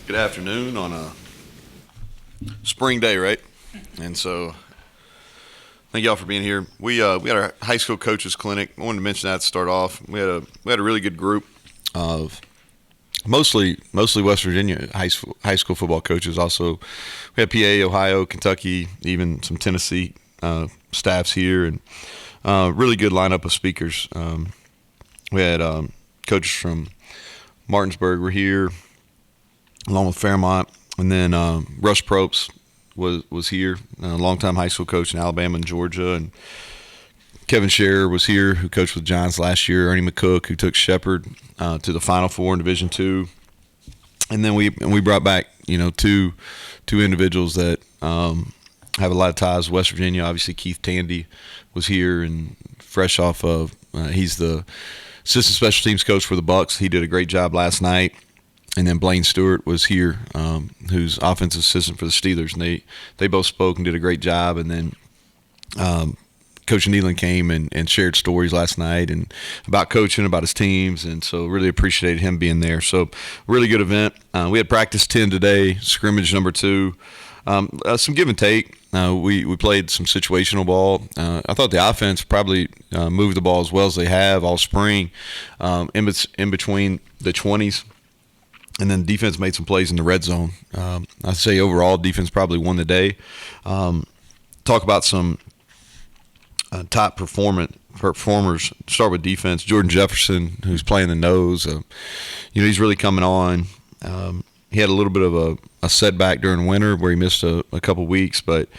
Good afternoon on a spring day, right? And so thank y'all for being here. We had our high school coaches clinic. I wanted to mention that to start off. We had a really good group of mostly West Virginia high school football coaches. Also, we had PA, Ohio, Kentucky, even some Tennessee staffs here, and really good lineup of speakers. We had coaches from Martinsburg were here, along with Fairmont, and then Russ Probst was here, a longtime high school coach in Alabama and Georgia, and Kevin Scherer was here, who coached with Giants last year. Ernie McCook, who took Shepherd to the Final Four in Division II, and then we brought back two individuals that have a lot of ties to West Virginia. Obviously, Keith Tandy was here, and fresh off of he's the assistant special teams coach for the Bucks. He did a great job last night. And then Blaine Stewart was here, who's offensive assistant for the Steelers. And they both spoke and did a great job. And then Coach Neal came and shared stories last night and about coaching, about his teams. And so really appreciated him being there. So really good event. We had practice 10 today, scrimmage number 2. Some give and take. We played some situational ball. I thought the offense probably moved the ball as well as they have all spring, in between the 20s. And then defense made some plays in the red zone. I'd say overall defense probably won the day. Talk about some top performers. Start with defense. Jordan Jefferson, who's playing the nose. He's really coming on. He had a little bit of a setback during winter where he missed a couple weeks, but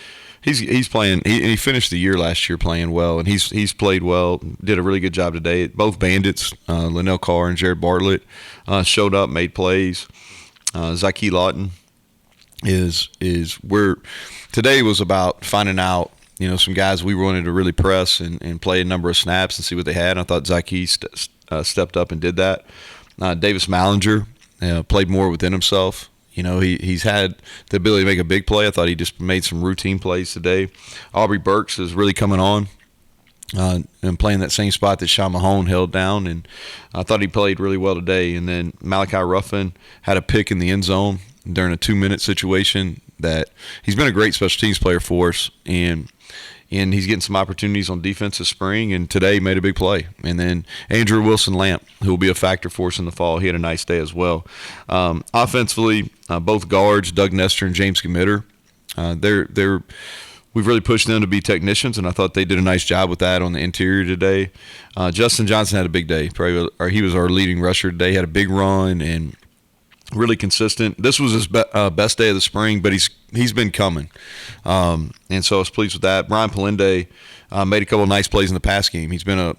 he's playing. He finished the year last year playing well, and he's played well. Did a really good job today. Both Bandits, Linnell Carr and Jared Bartlett, showed up, made plays. Zyke Lawton is where today was about finding out. Some guys we wanted to really press and play a number of snaps and see what they had. And I thought Zyke stepped up and did that. Davis Mallinger played more within himself. He's had the ability to make a big play. I thought he just made some routine plays today. Aubrey Burks is really coming on and playing that same spot that Sean Mahone held down, and I thought he played really well today. And then Malachi Ruffin had a pick in the end zone during a 2-minute situation that he's been a great special teams player for us, and he's getting some opportunities on defense this spring, and today made a big play. And then Andrew Wilson-Lamp, who will be a factor for us in the fall, he had a nice day as well. Offensively, both guards, Doug Nestor and James Gmitter, we've really pushed them to be technicians, and I thought they did a nice job with that on the interior today. Justin Johnson had a big day. He was our leading rusher today. He had a big run and really consistent. This was his best day of the spring, but he's been coming, and so I was pleased with that. Brian Palende made a couple of nice plays in the pass game. He's been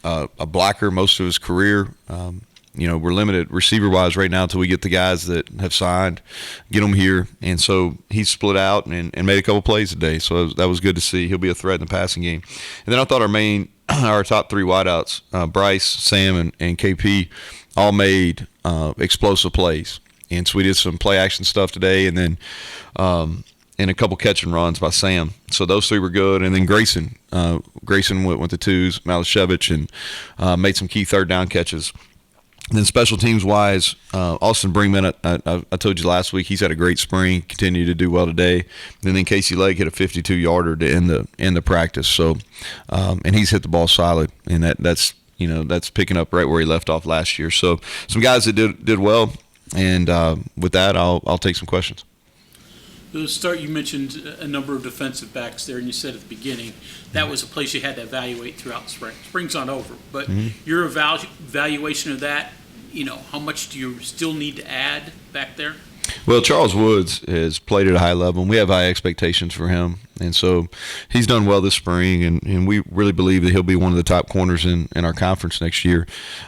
a blocker most of his career. We're limited receiver-wise right now until we get the guys that have signed, get them here, and so he split out and made a couple plays today. So that was good to see. He'll be a threat in the passing game. And then I thought our top 3 wideouts, Bryce, Sam, and KP, all made explosive plays. And so we did some play action stuff today, and then and a couple catch and runs by Sam. So those 3 were good. And then Grayson went to 2s, Malashevich, and made some key third down catches. And then special teams wise, Austin Brinkman, I told you last week, he's had a great spring, continued to do well today. And then Casey Lake hit a 52-yarder to end the practice. So and he's hit the ball solid, and that's picking up right where he left off last year. So some guys that did well, and with that, I'll take some questions. To start, you mentioned a number of defensive backs there, and you said at the beginning that was a place you had to evaluate throughout the spring. Spring's not over, but your evaluation of that, how much do you still need to add back there? Well, Charles Woods has played at a high level, and we have high expectations for him. And so he's done well this spring, and we really believe that he'll be one of the top corners in our conference next year.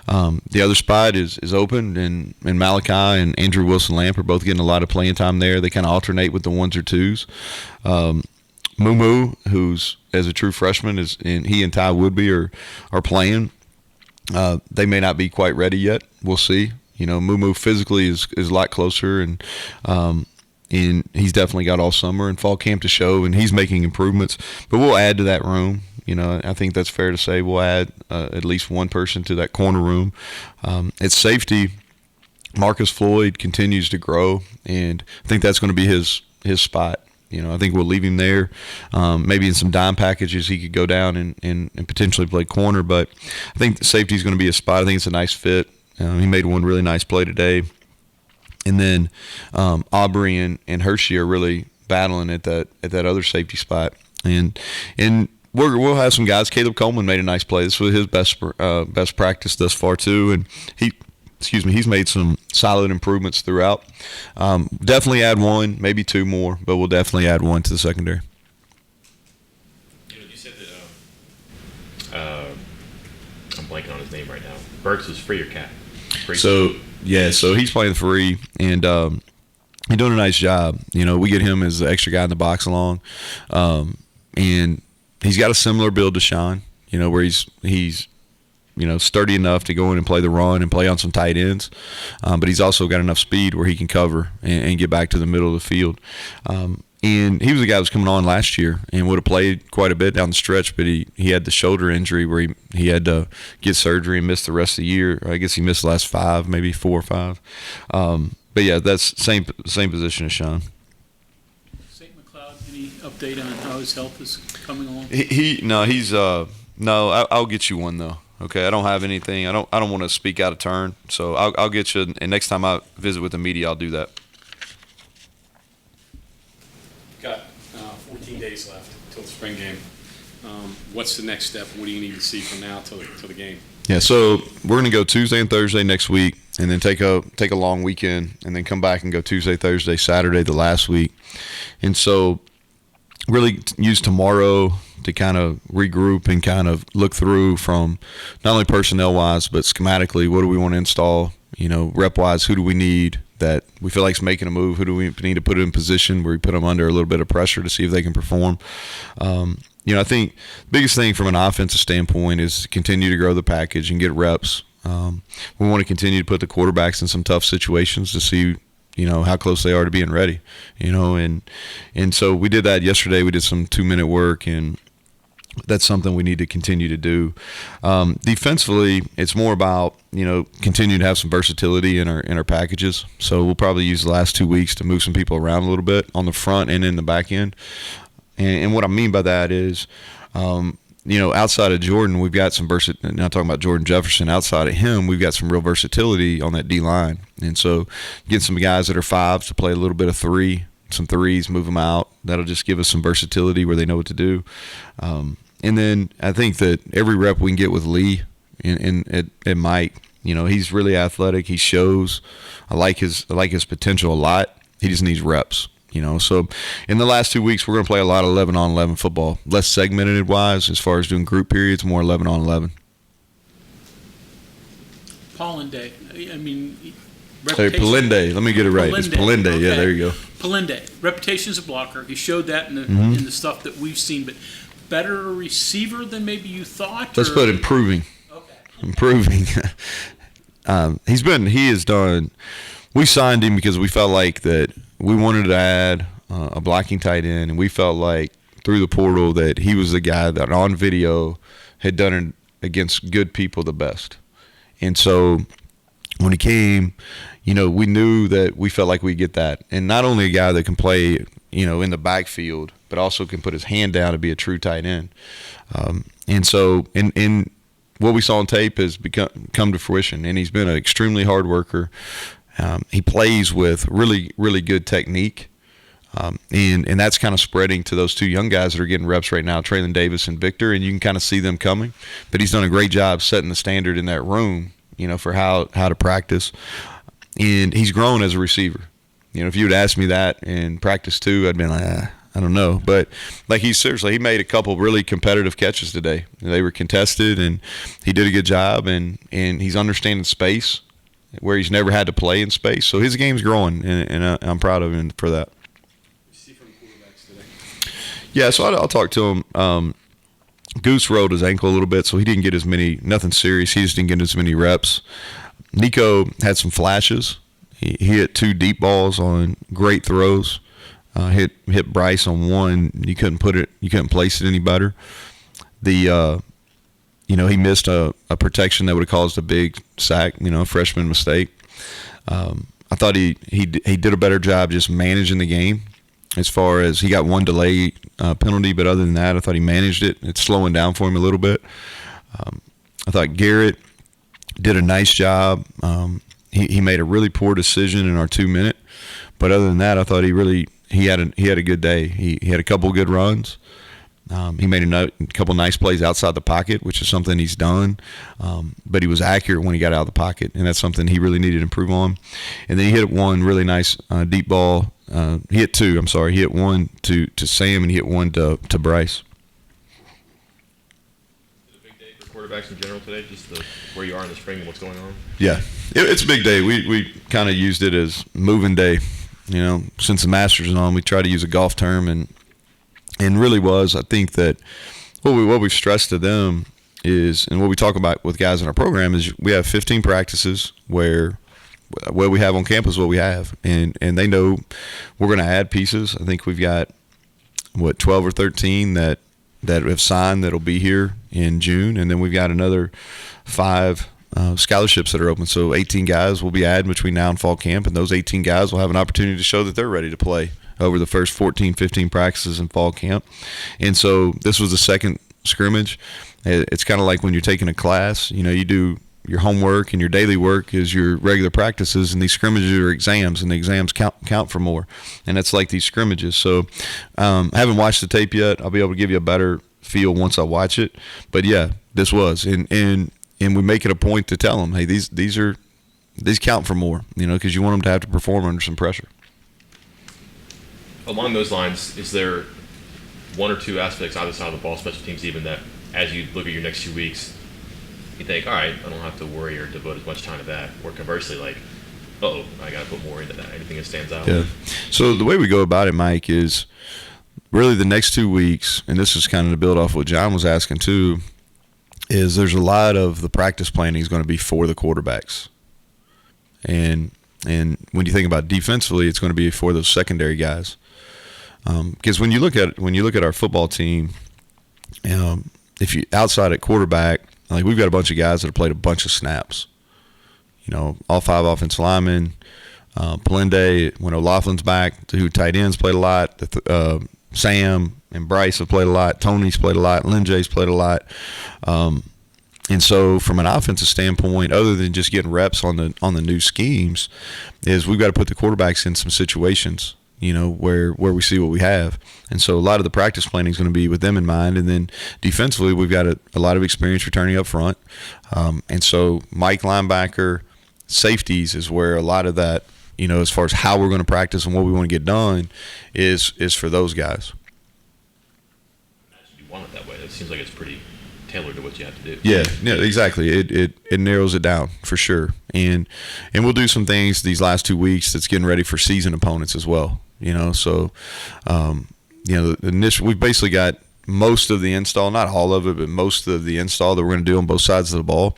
The other spot is open, and Malachi and Andrew Wilson-Lamp are both getting a lot of playing time there. They kind of alternate with the 1s or 2s. Mumu, who's as a true freshman, he and Ty Woodby are playing. They may not be quite ready yet. We'll see. Mumu physically is a lot closer, and he's definitely got all summer and fall camp to show, and he's making improvements. But we'll add to that room. I think that's fair to say. We'll add at least one person to that corner room. At safety, Marcus Floyd continues to grow, and I think that's going to be his spot. I think we'll leave him there. Maybe in some dime packages he could go down and potentially play corner, but I think the safety is going to be a spot. I think it's a nice fit. He made one really nice play today. And then Aubrey and Hershey are really battling at that other safety spot. And we'll have some guys. Caleb Coleman made a nice play. This was his best practice thus far too, and he's made some solid improvements throughout. Definitely add one, maybe two more, but we'll definitely add one to the secondary. You said that I'm blanking on his name right now. Burks is free or cap? So he's playing free, and he's doing a nice job. We get him as the extra guy in the box along, and he's got a similar build to Sean. Where he's sturdy enough to go in and play the run and play on some tight ends, but he's also got enough speed where he can cover and get back to the middle of the field. And he was the guy that was coming on last year and would have played quite a bit down the stretch, but he had the shoulder injury where he had to get surgery and miss the rest of the year. I guess he missed the last 5, maybe 4 or 5. But yeah, that's same position as Sean. St. McLeod, any update on how his health is coming along? I'll get you one though. Okay, I don't have anything. I don't want to speak out of turn, so I'll get you. And next time I visit with the media, I'll do that. Got 14 days left till the spring game. What's the next step? What do you need to see from now till the game? Yeah, so we're going to go Tuesday and Thursday next week, and then take a long weekend, and then come back and go Tuesday, Thursday, Saturday the last week. And so really use tomorrow to kind of regroup and kind of look through from not only personnel-wise, but schematically, what do we want to install, rep-wise, who do we need that we feel like is making a move, who do we need to put in position where we put them under a little bit of pressure to see if they can perform. I think the biggest thing from an offensive standpoint is to continue to grow the package and get reps. We want to continue to put the quarterbacks in some tough situations to see how close they are to being ready, and so we did that yesterday. We did some 2-minute work, and that's something we need to continue to do. Defensively, it's more about, continuing to have some versatility in our packages. So we'll probably use the last 2 weeks to move some people around a little bit on the front and in the back end. And what I mean by that is, outside of Jordan, we've got some versatility. Not talking about Jordan Jefferson. Outside of him, we've got some real versatility on that D line. And so, get some guys that are 5s to play a little bit of 3, some 3s, move them out. That'll just give us some versatility where they know what to do. And then I think that every rep we can get with Lee and at Mike, he's really athletic. He shows. I like his potential a lot. He just needs reps. So in the last 2 weeks, we're going to play a lot of 11-on-11 football, less segmented wise as far as doing group periods, more 11-on-11. Polinde, Polinde. Let me get it right. It's Polinde. Okay. Yeah, there you go. Polinde, reputation as a blocker. He showed that in the stuff that we've seen, but better receiver than maybe you thought? Let's put improving. Okay. Improving. He has done. We signed him because we felt like that we wanted to add a blocking tight end, and we felt like through the portal that he was the guy that on video had done it against good people the best. And so when he came, we knew that we felt like we'd get that. And not only a guy that can play, in the backfield, but also can put his hand down and be a true tight end. And so in what we saw on tape has come to fruition, and he's been an extremely hard worker. He plays with really, really good technique, and that's kind of spreading to those 2 young guys that are getting reps right now, Traylon Davis and Victor, and you can kind of see them coming. But he's done a great job setting the standard in that room, for how to practice. And he's grown as a receiver. If you would ask me that in practice too, I'd been like, I don't know. But he made a couple really competitive catches today. They were contested, and he did a good job, and he's understanding space where he's never had to play in space. So his game's growing, and I'm proud of him for that. See from quarterbacks today. Yeah, so I'll talk to him. Goose rolled his ankle a little bit, so he didn't get nothing serious. He just didn't get as many reps. Nico had some flashes. He hit 2 deep balls on great throws. Hit Bryce on one. You couldn't place it any better. He missed a protection that would have caused a big sack, a freshman mistake. I thought he did a better job just managing the game. As far as he got one delay penalty, but other than that, I thought he managed it. It's slowing down for him a little bit. I thought Garrett did a nice job. He made a really poor decision in our 2-minute, but other than that, I thought he had a good day. He had a couple good runs. He made a couple nice plays outside the pocket, which is something he's done. But he was accurate when he got out of the pocket, and that's something he really needed to improve on. And then he hit one really nice deep ball. He hit two. I'm sorry. He hit one to Sam, and he hit one to Bryce. Is it a big day for quarterbacks in general today? Just where you are in the spring and what's going on? Yeah, it's a big day. We kind of used it as moving day. You know, since the Masters is on, we try to use a golf term, and really was. I think that what we've stressed to them is, and what we talk about with guys in our program is, we have 15 practices where what we have on campus is what we have, and they know we're going to add pieces. I think we've got 12 or 13 that have signed that'll be here in June, and then we've got another 5 scholarships that are open. So 18 guys will be added between now and fall camp, and those 18 guys will have an opportunity to show that they're ready to play over the first 14, 15 practices in fall camp. And so this was the second scrimmage. It's kind of like when you're taking a class, you know, you do your homework and your daily work is your regular practices, and these scrimmages are exams, and the exams count for more. And that's like these scrimmages. So I haven't watched the tape yet. I'll be able to give you a better feel once I watch it. But yeah, this was. And we make it a point to tell them, hey, these count for more, you know, because you want them to have to perform under some pressure. Along those lines, is there one or two aspects either side of the ball, special teams even, that as you look at your next 2 weeks, you think, all right, I don't have to worry or devote as much time to that, or conversely, like, I got to put more into that, anything that stands out? Yeah. So the way we go about it, Mike, is really the next 2 weeks, and this is kind of to build off what John was asking too, is there's a lot of the practice planning is going to be for the quarterbacks. And when you think about defensively, it's going to be for those secondary guys. Because when you look at our football team, if you outside at quarterback, like, we've got a bunch of guys that have played a bunch of snaps. You know, all 5 offensive linemen, Palende, when O'Loughlin's back, the 2 tight ends played a lot. Sam and Bryce have played a lot. Tony's played a lot. Linjay's played a lot. And so from an offensive standpoint, other than just getting reps on the new schemes, is we've got to put the quarterbacks in some situations, you know, where we see what we have. And so a lot of the practice planning is going to be with them in mind. And then defensively, we've got a lot of experience returning up front. And so Mike linebacker, safeties is where a lot of that, you know, as far as how we're going to practice and what we want to get done is for those guys. You want it that way. It seems like it's pretty tailored to what you have to do. Yeah, exactly. It narrows it down for sure. And we'll do some things these last 2 weeks that's getting ready for season opponents as well. You know, so you know, we've basically got most of the install, not all of it, but most of the install that we're going to do on both sides of the ball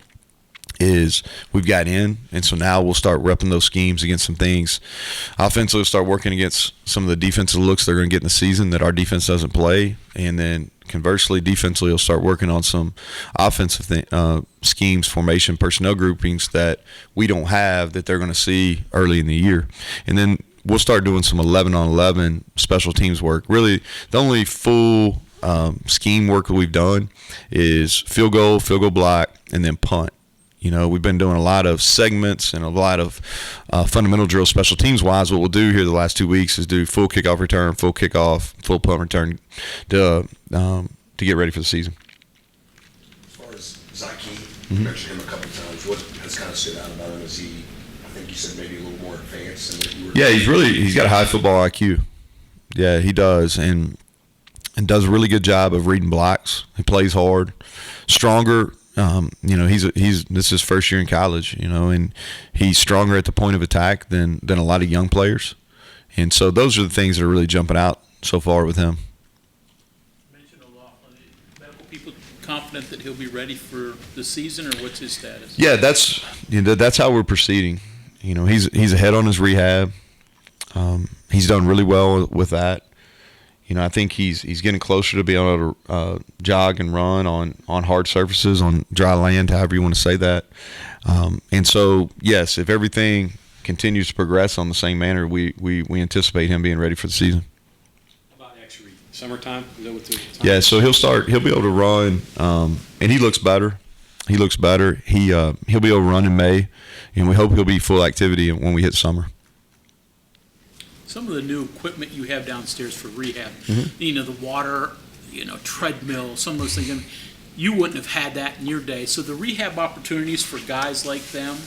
is we've got in. And so now we'll start repping those schemes against some things. Offensively, we'll start working against some of the defensive looks they're going to get in the season that our defense doesn't play. And then conversely, defensively, we'll start working on some offensive schemes, formation, personnel groupings that we don't have that they're going to see early in the year. And then we'll start doing some 11-on-11 special teams work. Really, the only full scheme work that we've done is field goal block, and then punt. You know, we've been doing a lot of segments and a lot of fundamental drills special teams wise. What we'll do here the last 2 weeks is do full kickoff return, full kickoff, full punt return to get ready for the season. As far as Zaki, you mentioned him a couple times. What has kind of stood out about him? Is he, I think you said maybe a little more advanced than what you were. Yeah, he's got a high football IQ. Yeah, he does, and does a really good job of reading blocks. He plays hard, stronger. You know, this is his first year in college, you know, and he's stronger at the point of attack than a lot of young players. And so those are the things that are really jumping out so far with him. You mentioned O'Loughlin. Medical people confident that he'll be ready for the season, or what's his status? Yeah, that's how we're proceeding. You know, he's ahead on his rehab. He's done really well with that. You know, I think he's getting closer to being able to jog and run on hard surfaces, on dry land, however you want to say that. And so, yes, if everything continues to progress on the same manner, we anticipate him being ready for the season. How about actually summertime? Is that what the time? Yeah, so he'll be able to run, and he looks better. He'll be able to run in May, and we hope he'll be full activity when we hit summer. Some of the new equipment you have downstairs for rehab, Mm-hmm. the water, treadmill, some of those things, I mean, you wouldn't have had that in your day. So the rehab opportunities for guys like them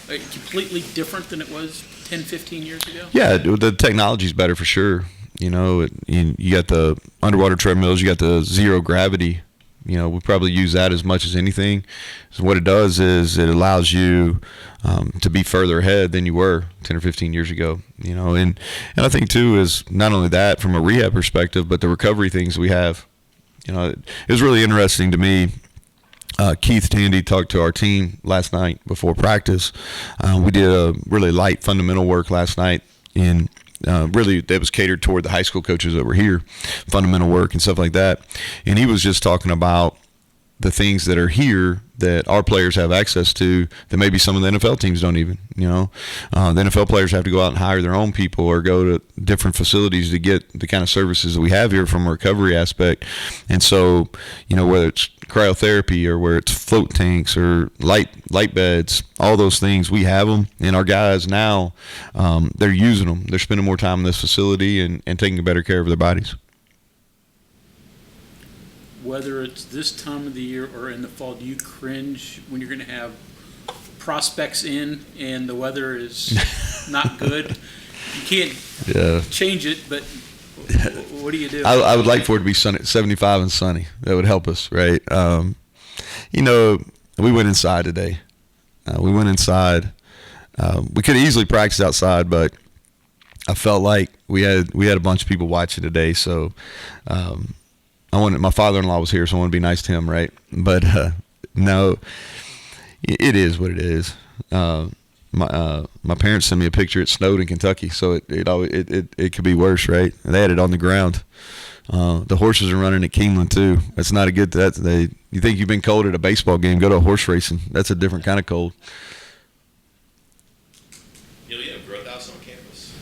are completely different than it was 10, 15 years ago? Yeah, the technology's better for sure. You got the underwater treadmills, you got the zero gravity. We probably use that as much as anything. So what it does is it allows you to be further ahead than you were 10 or 15 years ago. And I think too is not only that from a rehab perspective, but the recovery things we have. It was really interesting to me. Keith Tandy talked to our team last night before practice. We did a really light fundamental work last night in. Really, that was catered toward the high school coaches that were here, fundamental work and stuff like that. And he was just talking about the things that are here that our players have access to that maybe some of the NFL teams don't even, the NFL players have to go out and hire their own people or go to different facilities to get the kind of services that we have here from a recovery aspect. And so, whether it's cryotherapy or where it's float tanks or light beds, all those things, we have them. And our guys now, they're using them. They're spending more time in this facility and taking better care of their bodies. Whether it's this time of the year or in the fall, do you cringe when you're going to have prospects in and the weather is not good? You can't change it, but what do you do? I would like for it to be sunny, 75 and sunny. That would help us, right? We went inside today. We could have easily practiced outside, but I felt like we had a bunch of people watching today, so my father-in-law was here, so I want to be nice to him, right? But no, it is what it is. My parents sent me a picture. It snowed in Kentucky, so it could be worse, right? They had it on the ground. The horses are running at Keeneland too. That's not a good. You think you've been cold at a baseball game? Go to a horse racing. That's a different kind of cold. You have growth house on campus.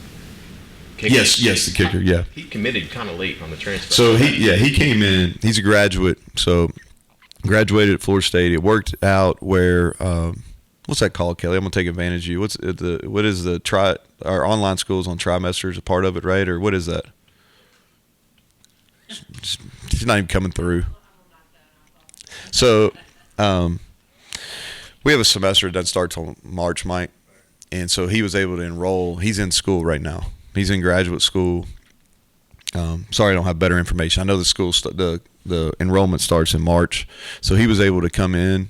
Yes, the kicker. Yeah. He committed kind of late on the transfer. So he came in. He's a graduate. So graduated at Florida State. It worked out where. What's that called, Kelly? I'm gonna take advantage of you. What is our online schools on trimesters a part of it, right? Or what is that? She's not even coming through. So we have a semester that doesn't start till March, Mike, and so he was able to enroll. He's in school right now. He's in graduate school. Sorry, I don't have better information. I know the enrollment starts in March, so he was able to come in.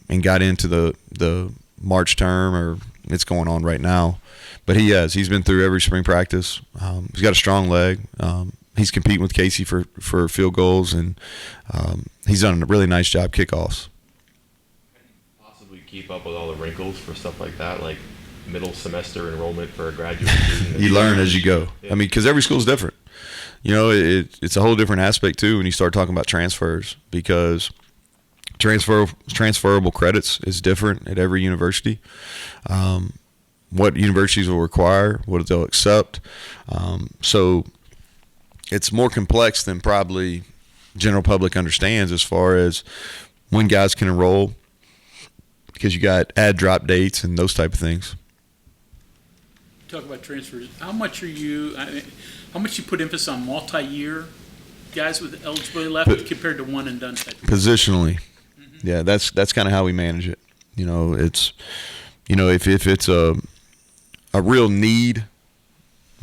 And got into the March term, or it's going on right now. But he's been through every spring practice. He's got a strong leg. He's competing with Casey for field goals, and he's done a really nice job kickoffs. Possibly keep up with all the wrinkles for stuff like that, like middle semester enrollment for a graduate student. You learn as you go. Yeah. I mean, because every school's different. It's a whole different aspect too when you start talking about transfers, because transferable credits is different at every university. What universities will require, what they'll accept. So it's more complex than probably general public understands as far as when guys can enroll, because you got add drop dates and those type of things. Talk about transfers. How much you put emphasis on multi-year guys with eligibility left compared to one and done type? Positionally. Yeah, that's kind of how we manage it. It's if it's a real need,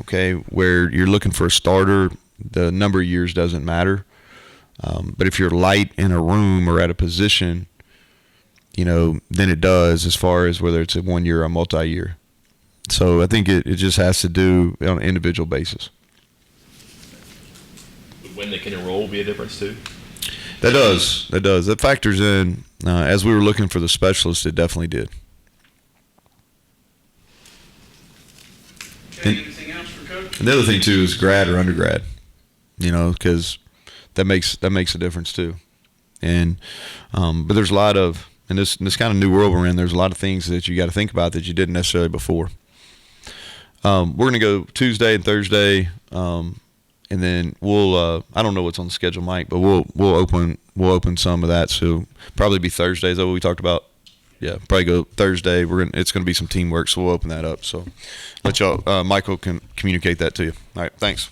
okay, where you're looking for a starter, the number of years doesn't matter. But if you're light in a room or at a position, then it does, as far as whether it's a 1 year or a multi-year. So I think it just has to do on an individual basis. Would when they can enroll be a difference too? That does. That factors in. As we were looking for the specialist, it definitely did. Okay, anything else for Coach? And the other thing too is grad or undergrad, because that makes a difference too. And but there's a lot of in this kind of new world we're in, there's a lot of things that you got to think about that you didn't necessarily before. We're going to go Tuesday and Thursday, and then we'll I don't know what's on the schedule, Mike, but we'll open some of that. So probably be Thursday. Is that what we talked about? Yeah, probably go Thursday. It's going to be some teamwork, so we'll open that up. So let y'all Michael can communicate that to you. All right, thanks.